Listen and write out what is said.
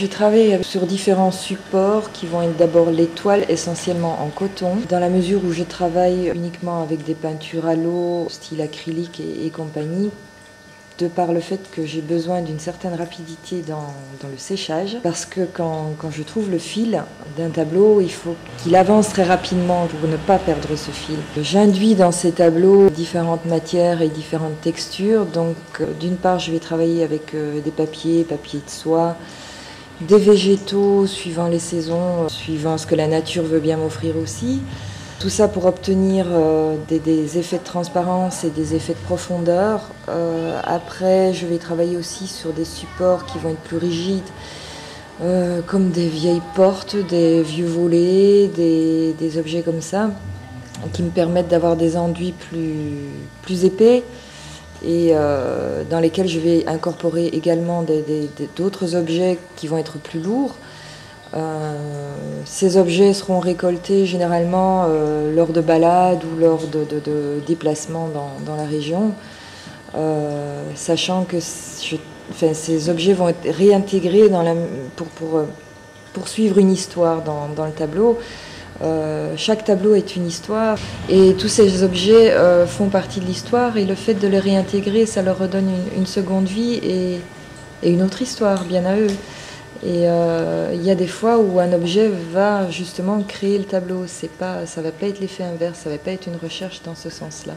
je travaille sur différents supports qui vont être d'abord les toiles, essentiellement en coton, dans la mesure où je travaille uniquement avec des peintures à l'eau, style acrylique et compagnie, de par le fait que j'ai besoin d'une certaine rapidité dans le séchage, parce que quand je trouve le fil d'un tableau, il faut qu'il avance très rapidement pour ne pas perdre ce fil. J'induis dans ces tableaux différentes matières et différentes textures, donc d'une part je vais travailler avec des papiers de soie, des végétaux suivant les saisons, suivant ce que la nature veut bien m'offrir aussi. Tout ça pour obtenir des effets de transparence et des effets de profondeur. Après, je vais travailler aussi sur des supports qui vont être plus rigides, comme des vieilles portes, des vieux volets, des objets comme ça, qui me permettent d'avoir des enduits plus épais et dans lesquels je vais incorporer également d'autres objets qui vont être plus lourds. Ces objets seront récoltés généralement lors de balades ou lors de déplacements dans la région, sachant que ces objets vont être réintégrés pour poursuivre une histoire dans le tableau. Chaque tableau est une histoire et tous ces objets font partie de l'histoire, et le fait de les réintégrer, ça leur redonne une seconde vie et une autre histoire bien à eux. Et il y a des fois où un objet va justement créer le tableau. Ça ne va pas être l'effet inverse, ça ne va pas être une recherche dans ce sens-là.